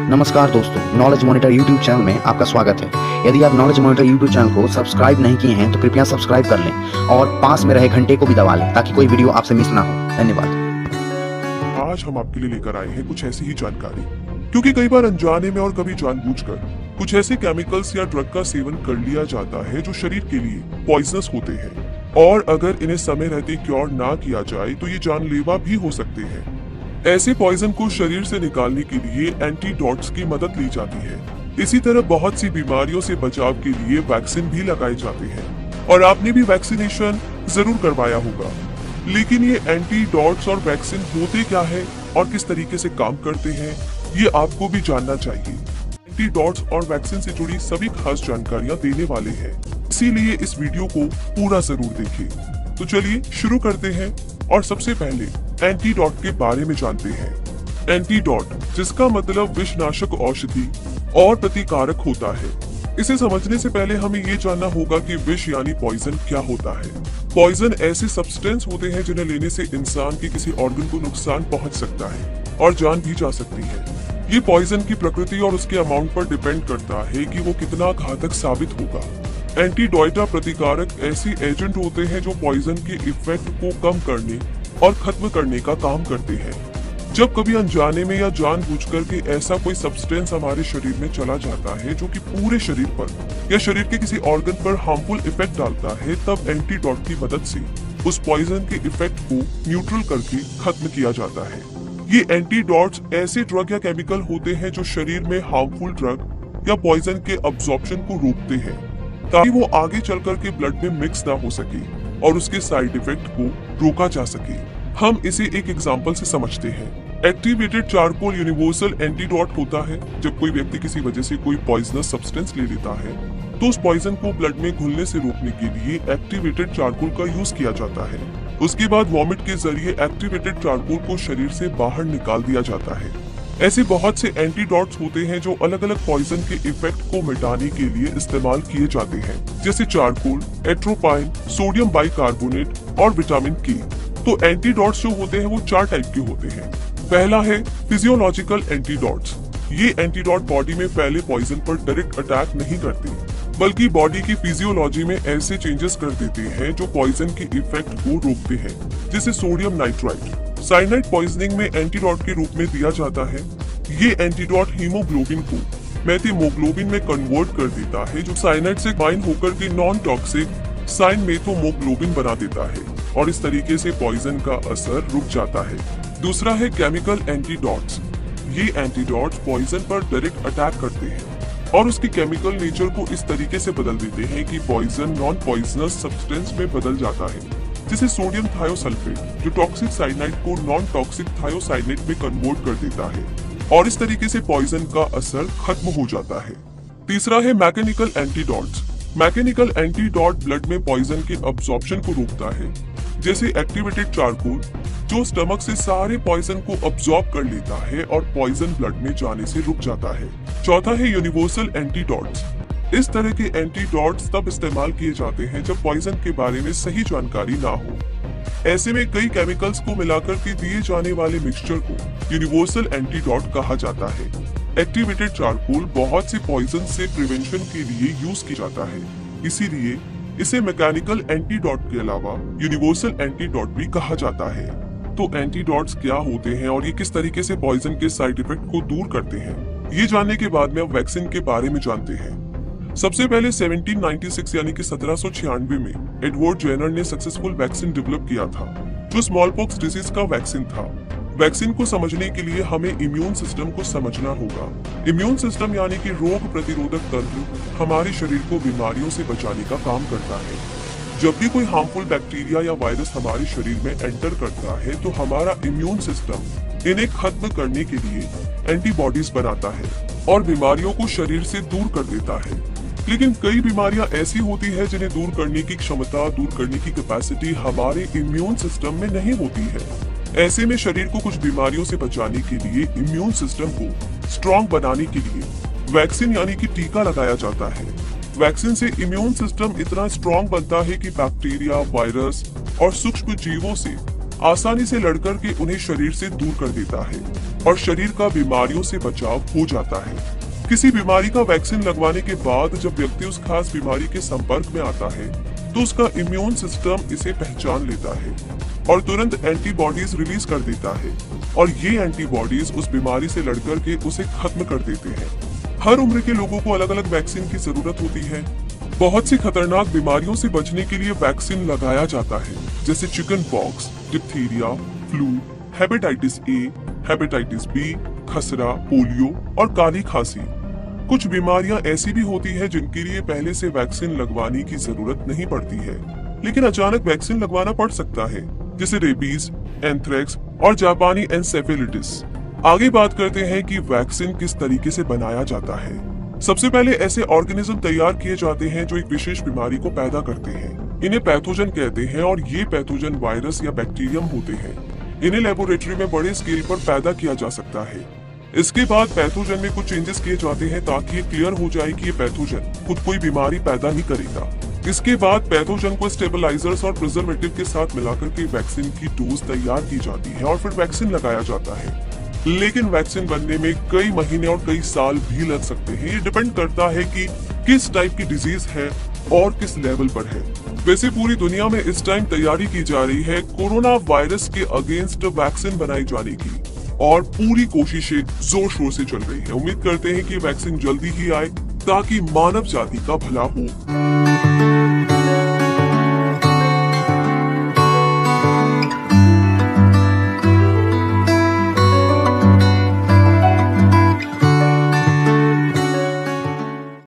नमस्कार दोस्तों, knowledge monitor YouTube channel में आपका स्वागत है। यदि आप नॉलेज मॉनिटर यूट्यूब चैनल को सब्सक्राइब नहीं किए हैं तो कृपया सब्सक्राइब कर लें और पास में रहे घंटे को भी दबा लें ताकि कोई वीडियो आपसे मिस ना हो। धन्यवाद। आज हम आपके लिए लेकर आए हैं कुछ ऐसी ही जानकारी, क्योंकि कई बार अनजाने में और कभी जानबूझकर कुछ ऐसे केमिकल्स या ड्रग का सेवन कर लिया जाता है जो शरीर के लिए पॉइजनस होते हैं और अगर इन्हें समय रहते क्योर ना किया जाए तो ये जानलेवा भी हो सकते हैं। ऐसे पॉइजन को शरीर से निकालने के लिए एंटीडोट्स की मदद ली जाती है। इसी तरह बहुत सी बीमारियों से बचाव के लिए वैक्सीन भी लगाए जाते हैं और आपने भी वैक्सीनेशन जरूर करवाया होगा। लेकिन ये एंटीडोट्स और वैक्सीन होते क्या है और किस तरीके से काम करते हैं, ये आपको भी जानना चाहिए। एंटीडोट्स और वैक्सीन से जुड़ी सभी खास जानकारियां देने वाले हैं, इसीलिए इस वीडियो को पूरा जरूर देखें। तो चलिए शुरू करते हैं और सबसे पहले एंटीडोट के बारे में जानते हैं। एंटीडोट, जिसका मतलब विषनाशक औषधि और प्रतिकारक होता है। इसे समझने से पहले हमें ये जानना होगा कि विष यानी पॉइजन क्या होता है। पॉइजन ऐसे सब्सटेंस होते हैं जिन्हें लेने से इंसान के किसी ऑर्गन को नुकसान पहुंच सकता है और जान भी जा सकती है। ये पॉइजन की प्रकृति और उसके अमाउंट पर डिपेंड करता है कि वो कितना घातक साबित होगा। एंटीडोटा प्रतिकारक ऐसे एजेंट होते हैं जो पॉइजन के इफेक्ट को कम करने और खत्म करने का काम करते हैं। जब कभी अनजाने में या जानबूझकर के ऐसा कोई सब्सटेंस हमारे शरीर में चला जाता है जो कि पूरे शरीर पर या शरीर के किसी ऑर्गन पर हार्मफुल इफेक्ट डालता है, तब एंटीडोट की मदद से उस पॉइजन के इफेक्ट को न्यूट्रल करके खत्म किया जाता है। ये एंटीडोट्स ऐसे ड्रग या केमिकल होते हैं जो शरीर में हार्मफुल ड्रग या पॉइजन के अब्जॉर्प्शन को रोकते हैं ताकि वो आगे चलकर के ब्लड में मिक्स ना हो सके और उसके साइड इफेक्ट को रोका जा सके। हम इसे एक एग्जांपल से समझते हैं। एक्टिवेटेड चारकोल यूनिवर्सल एंटीडोट होता है। जब कोई व्यक्ति किसी वजह से कोई पॉइजनस सब्सटेंस ले लेता है तो उस पॉइजन को ब्लड में घुलने से रोकने के लिए एक्टिवेटेड चारकोल का यूज किया जाता है। उसके बाद वॉमिट के जरिए एक्टिवेटेड चारकोल को शरीर से बाहर निकाल दिया जाता है। ऐसे बहुत से एंटीडोट्स होते हैं जो अलग अलग पॉइजन के इफेक्ट को मिटाने के लिए इस्तेमाल किए जाते हैं, जैसे चारकोल, एट्रोपाइन, सोडियम बाइकार्बोनेट और विटामिन के। तो एंटीडोट्स जो होते हैं वो 4 टाइप के होते हैं। पहला है फिजियोलॉजिकल एंटीडोट्स। ये एंटीडोट बॉडी में फैले पॉइजन पर डायरेक्ट अटैक नहीं करते, बल्कि बॉडी की फिजियोलॉजी में ऐसे चेंजेस कर देते हैं जो पॉइजन के इफेक्ट को रोकते हैं, जैसे सोडियम नाइट्राइट। साइनाइड पॉइजनिंग में एंटीडोट के रूप में दिया जाता है। ये एंटीडोट हीमोग्लोबिन को मेथिओग्लोबिन में कन्वर्ट कर देता है, जो साइनाइड से बाइंड होकर के नॉन टॉक्सिक साइन मेथोमोग्लोबिन बना देता है और इस तरीके से पॉइजन का असर रुक जाता है। दूसरा है केमिकल एंटीडोट्स। ये एंटीडोट्स पॉइजन पर डायरेक्ट अटैक करते हैं और उसकी केमिकल नेचर को इस तरीके से बदल देते हैं कि पॉइजन नॉन पॉइजनस सब्सटेंस में बदल जाता है, जैसे सोडियम थायोसल्फेट, जो टॉक्सिक साइनाइड को नॉन टॉक्सिक थायोसाइनेट में कन्वर्ट कर देता है और इस तरीके से पॉइजन का असर खत्म हो जाता है। तीसरा है mechanical antidotes. Mechanical antidote blood में पॉइजन के अब्जॉर्प्शन को रोकता है, जैसे एक्टिवेटेड चारकोल, जो स्टमक से सारे पॉइजन को अब्सॉर्ब कर लेता है और पॉइजन ब्लड में जाने से रुक जाता है। चौथा है यूनिवर्सल एंटीडोट्स। इस तरह के एंटीडोट्स तब इस्तेमाल किए जाते हैं जब पॉइजन के बारे में सही जानकारी ना हो। ऐसे में कई केमिकल्स को मिलाकर के दिए जाने वाले मिक्सचर को यूनिवर्सल एंटीडोट कहा जाता है। एक्टिवेटेड चारकोल बहुत से पॉइजन से प्रिवेंशन के लिए यूज किया जाता है, इसीलिए इसे मैकेनिकल एंटीडोट के अलावा यूनिवर्सल एंटीडोट भी कहा जाता है। तो एंटीडोट्स क्या होते हैं और ये किस तरीके से पॉइजन के साइड इफेक्ट को दूर करते हैं, ये जानने के बाद में अब वैक्सीन के बारे में जानते हैं। सबसे पहले 1796 यानी कि 1796 में एडवर्ड जेनर ने सक्सेसफुल वैक्सीन डेवलप किया था, जो स्मॉल पॉक्स डिसीज का वैक्सीन था। वैक्सीन को समझने के लिए हमें इम्यून सिस्टम को समझना होगा। इम्यून सिस्टम यानी कि रोग प्रतिरोधक तंत्र हमारे शरीर को बीमारियों से बचाने का काम करता है। जब भी कोई हार्मफुल बैक्टीरिया या वायरस हमारे शरीर में एंटर करता है तो हमारा इम्यून सिस्टम इन्हें खत्म करने के लिए एंटीबॉडीज बनाता है और बीमारियों को शरीर से दूर कर देता है। लेकिन कई बीमारियां ऐसी होती है जिन्हें दूर करने की क्षमता, दूर करने की कैपेसिटी हमारे इम्यून सिस्टम में नहीं होती है। ऐसे में शरीर को कुछ बीमारियों से बचाने के लिए इम्यून सिस्टम को स्ट्रॉन्ग बनाने के लिए वैक्सीन यानी कि टीका लगाया जाता है। वैक्सीन से इम्यून सिस्टम इतना स्ट्रॉन्ग बनता है कि बैक्टीरिया, वायरस और सूक्ष्म जीवों से आसानी से लड़कर के उन्हें शरीर से दूर कर देता है और शरीर का बीमारियों से बचाव हो जाता है। किसी बीमारी का वैक्सीन लगवाने के बाद जब व्यक्ति उस खास बीमारी के संपर्क में आता है तो उसका इम्यून सिस्टम इसे पहचान लेता है और तुरंत एंटीबॉडीज रिलीज कर देता है और ये एंटीबॉडीज उस बीमारी से लड़कर के उसे खत्म कर देते हैं। हर उम्र के लोगों को अलग अलग वैक्सीन की जरूरत होती है। बहुत सी खतरनाक बीमारियों से बचने के लिए वैक्सीन लगाया जाता है, जैसे chicken pox, diphtheria, flu, hepatitis A, hepatitis B, खसरा, पोलियो और काली खांसी। कुछ बीमारियां ऐसी भी होती है जिनके लिए पहले से वैक्सीन लगवाने की जरूरत नहीं पड़ती है, लेकिन अचानक वैक्सीन लगवाना पड़ सकता है, जैसे रेबीज, एंथ्रेक्स और जापानी एन्सेफेलिटिस। आगे बात करते हैं कि वैक्सीन किस तरीके से बनाया जाता है। सबसे पहले ऐसे ऑर्गेनिज्म तैयार किए जाते हैं जो एक विशेष बीमारी को पैदा करते हैं। इन्हें पैथोजन कहते हैं और ये पैथोजन वायरस या बैक्टीरियम होते हैं। इन्हें लेबोरेटरी में बड़े स्केल पर पैदा किया जा सकता है। इसके बाद पैथोजन में कुछ चेंजेस किए जाते हैं ताकि ये क्लियर हो जाए कि ये पैथोजन खुद कोई बीमारी पैदा नहीं करेगा। इसके बाद पैथोजन को स्टेबलाइजर्स और प्रिजर्वेटिव के साथ मिलाकर के वैक्सीन की डोज तैयार की जाती है और फिर वैक्सीन लगाया जाता है। लेकिन वैक्सीन बनने में कई महीने और कई साल भी लग सकते हैं। ये डिपेंड करता है कि किस टाइप की डिजीज है और किस लेवल पर है। वैसे पूरी दुनिया में इस टाइम तैयारी की जा रही है कोरोना वायरस के अगेंस्ट वैक्सीन बनाई जाने की और पूरी कोशिशें जोर शोर से चल रही है। उम्मीद करते हैं कि वैक्सीन जल्दी ही आए ताकि मानव जाति का भला हो।